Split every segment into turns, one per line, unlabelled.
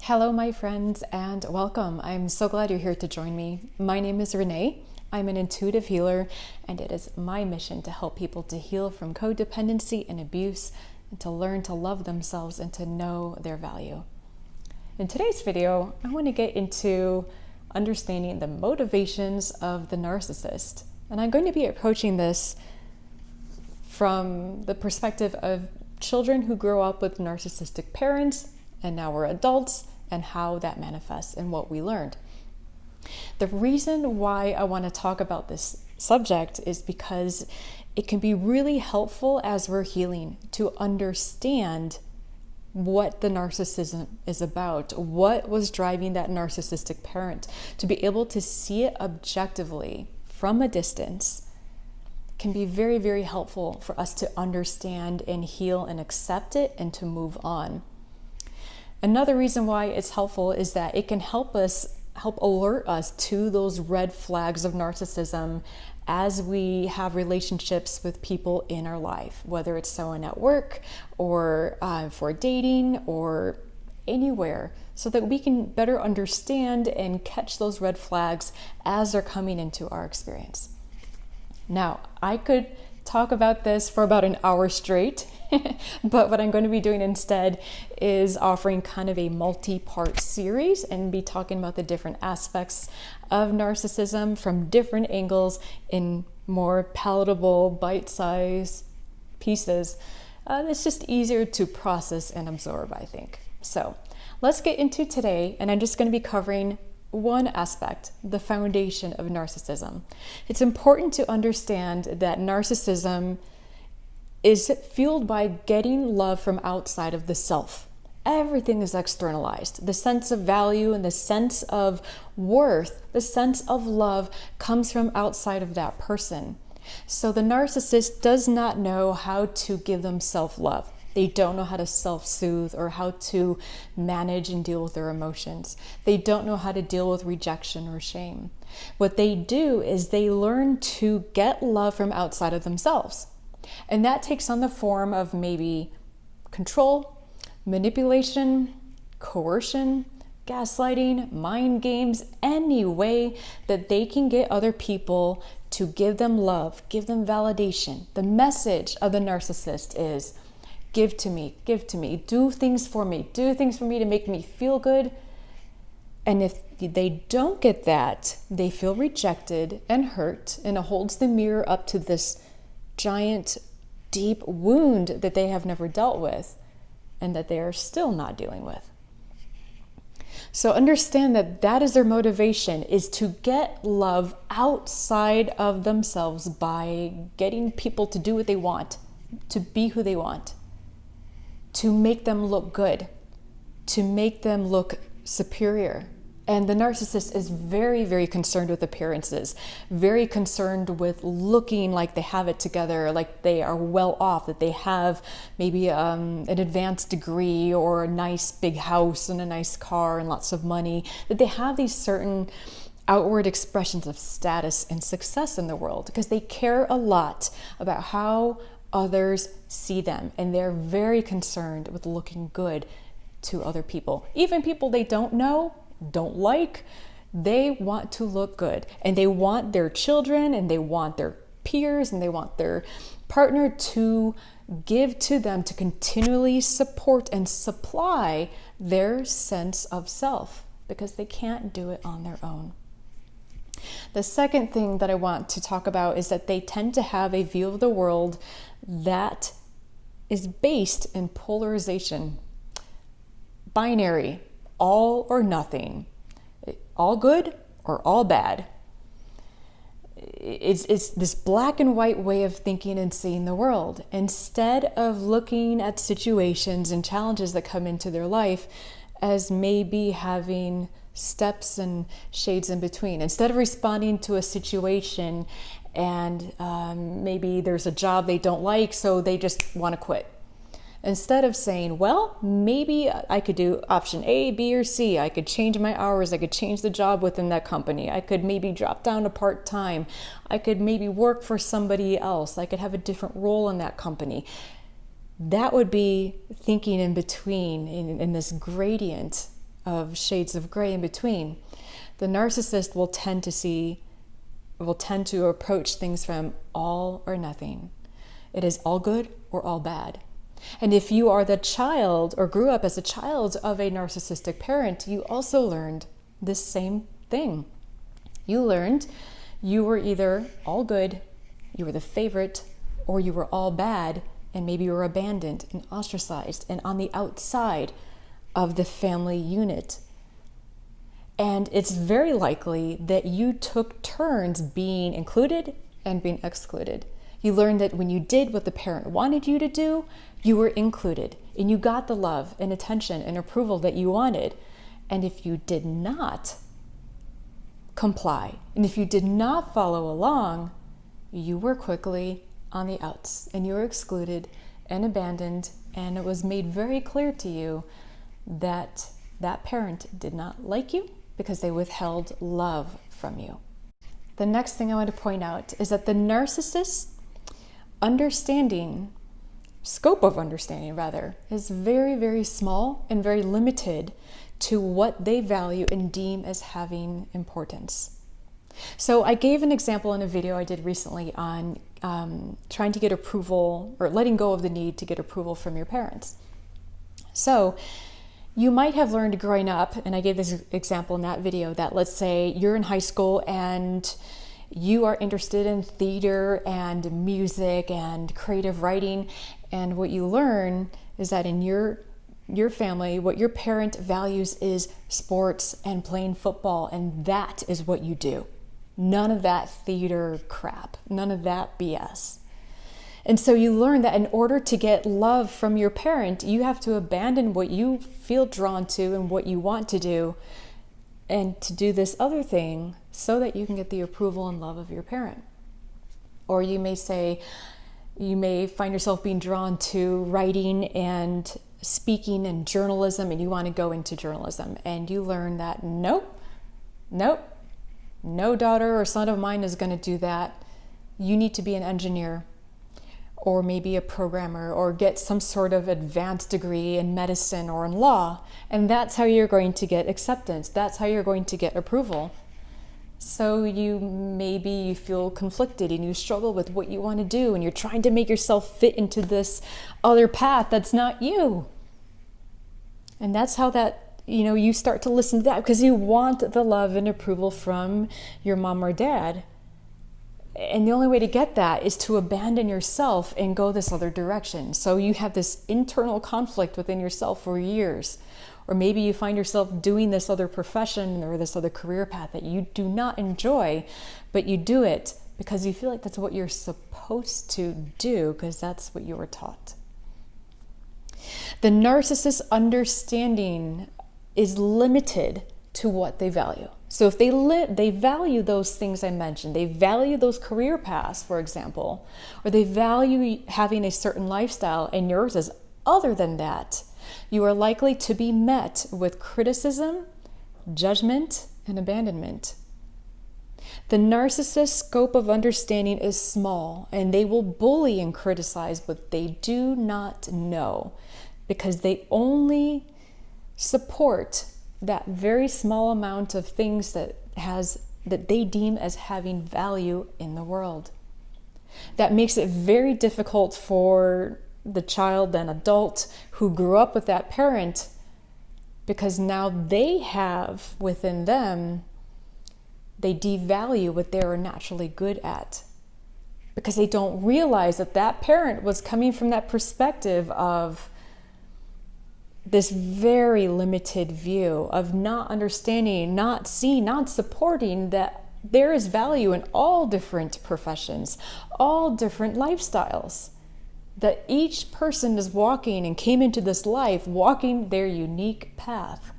Hello, my friends, and welcome. I'm so glad you're here to join me. My name is Renee. I'm an intuitive healer, and it is my mission to help people to heal from codependency and abuse, and to learn to love themselves and to know their value. In today's video, I want to get into understanding the motivations of the narcissist. And I'm going to be approaching this from the perspective of children who grow up with narcissistic parents, and now we're adults, and how that manifests and what we learned. The reason why I want to talk about this subject is because it can be really helpful as we're healing to understand what the narcissism is about, what was driving that narcissistic parent, to be able to see it objectively from a distance can be very, very helpful for us to understand and heal and accept it and to move on. Another reason why it's helpful is that it can help alert us to those red flags of narcissism as we have relationships with people in our life, whether it's someone at work or for dating or anywhere, so that we can better understand and catch those red flags as they're coming into our experience. Now, I could talk about this for about an hour straight, but what I'm going to be doing instead is offering kind of a multi-part series and be talking about the different aspects of narcissism from different angles in more palatable, bite-sized pieces. It's just easier to process and absorb, I think. So let's get into today, and I'm just going to be covering one aspect, the foundation of narcissism. It's important to understand that narcissism is fueled by getting love from outside of the self. Everything is externalized. The sense of value and the sense of worth, the sense of love comes from outside of that person. So the narcissist does not know how to give them self-love. They don't know how to self-soothe or how to manage and deal with their emotions. They don't know how to deal with rejection or shame. What they do is they learn to get love from outside of themselves. And that takes on the form of maybe control, manipulation, coercion, gaslighting, mind games, any way that they can get other people to give them love, give them validation. The message of the narcissist is, give to me, do things for me to make me feel good. And if they don't get that, they feel rejected and hurt, and it holds the mirror up to this giant, deep wound that they have never dealt with and that they are still not dealing with. So understand that that is their motivation, is to get love outside of themselves by getting people to do what they want, to be who they want, to make them look good, to make them look superior. And the narcissist is very, very concerned with appearances, very concerned with looking like they have it together, like they are well off, that they have maybe an advanced degree or a nice big house and a nice car and lots of money, that they have these certain outward expressions of status and success in the world because they care a lot about how others see them, and they're very concerned with looking good to other people, even people they don't know, don't like. They want to look good, and they want their children and they want their peers and they want their partner to give to them to continually support and supply their sense of self, because they can't do it on their own. The second thing that I want to talk about is that they tend to have a view of the world that is based in polarization, binary, all or nothing, all good or all bad. It's this black and white way of thinking and seeing the world, instead of looking at situations and challenges that come into their life as maybe having steps and shades in between. Instead of responding to a situation and maybe there's a job they don't like, so they just want to quit. Instead of saying, well, maybe I could do option A, B, or C. I could change my hours. I could change the job within that company. I could maybe drop down to part-time. I could maybe work for somebody else. I could have a different role in that company. That would be thinking in between, in this gradient of shades of gray in between. The narcissist will tend to approach things from all or nothing. It is all good or all bad. And if you are the child or grew up as a child of a narcissistic parent, you also learned this same thing. You learned you were either all good, you were the favorite, or you were all bad, and maybe you were abandoned and ostracized and on the outside of the family unit. And it's very likely that you took turns being included and being excluded. You learned that when you did what the parent wanted you to do, you were included and you got the love and attention and approval that you wanted. And if you did not comply, and if you did not follow along, you were quickly on the outs and you were excluded and abandoned. And it was made very clear to you that that parent did not like you because they withheld love from you. The next thing I want to point out is that the narcissist's scope of understanding is very, very small and very limited to what they value and deem as having importance. So I gave an example in a video I did recently on trying to get approval or letting go of the need to get approval from your parents. So you might have learned growing up, and I gave this example in that video, that let's say you're in high school and you are interested in theater and music and creative writing, and what you learn is that in your family, what your parent values is sports and playing football, and that is what you do. None of that theater crap, none of that BS. And so you learn that in order to get love from your parent, you have to abandon what you feel drawn to and what you want to do, and to do this other thing so that you can get the approval and love of your parent. Or you may find yourself being drawn to writing and speaking and journalism, and you want to go into journalism, and you learn that nope, no daughter or son of mine is going to do that. You need to be an engineer, or maybe a programmer, or get some sort of advanced degree in medicine or in law. And that's how you're going to get acceptance. That's how you're going to get approval. So you feel conflicted and you struggle with what you want to do, and you're trying to make yourself fit into this other path that's not you. And that's how you start to listen to that, because you want the love and approval from your mom or dad. And the only way to get that is to abandon yourself and go this other direction. So you have this internal conflict within yourself for years. Or maybe you find yourself doing this other profession or this other career path that you do not enjoy, but you do it because you feel like that's what you're supposed to do, because that's what you were taught. The narcissist's understanding is limited to what they value. So if they value those things I mentioned, they value those career paths, for example, or they value having a certain lifestyle, and yours is other than that, you are likely to be met with criticism, judgment, and abandonment. The narcissist's scope of understanding is small, and they will bully and criticize what they do not know, because they only support that very small amount of things that they deem as having value in the world. That makes it very difficult for the child and adult who grew up with that parent, because now they have within them, they devalue what they are naturally good at, because they don't realize that that parent was coming from that perspective of this very limited view of not understanding, not seeing, not supporting that there is value in all different professions, all different lifestyles, that each person is walking and came into this life walking their unique path.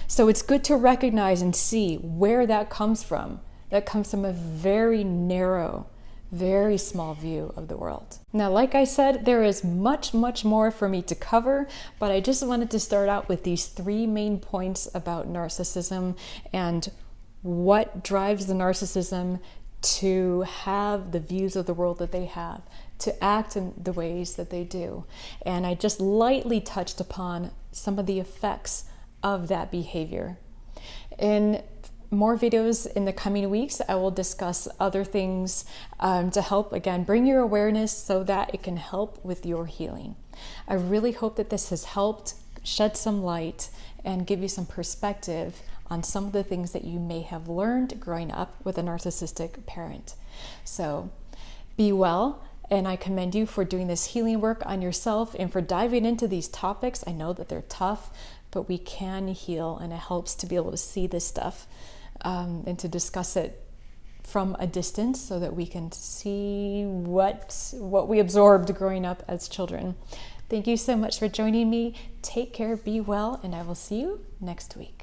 So it's good to recognize and see where that comes from. That comes from a very narrow, very small view of the world. Now, like I said, there is much, much more for me to cover, but I just wanted to start out with these 3 main points about narcissism and what drives the narcissism to have the views of the world that they have, to act in the ways that they do. And I just lightly touched upon some of the effects of that behavior. In more videos in the coming weeks, I will discuss other things to help, again, bring your awareness so that it can help with your healing. I really hope that this has helped shed some light and give you some perspective on some of the things that you may have learned growing up with a narcissistic parent. So be well, and I commend you for doing this healing work on yourself and for diving into these topics. I know that they're tough, but we can heal, and it helps to be able to see this stuff and to discuss it from a distance so that we can see what we absorbed growing up as children. Thank you so much for joining me. Take care, be well, and I will see you next week.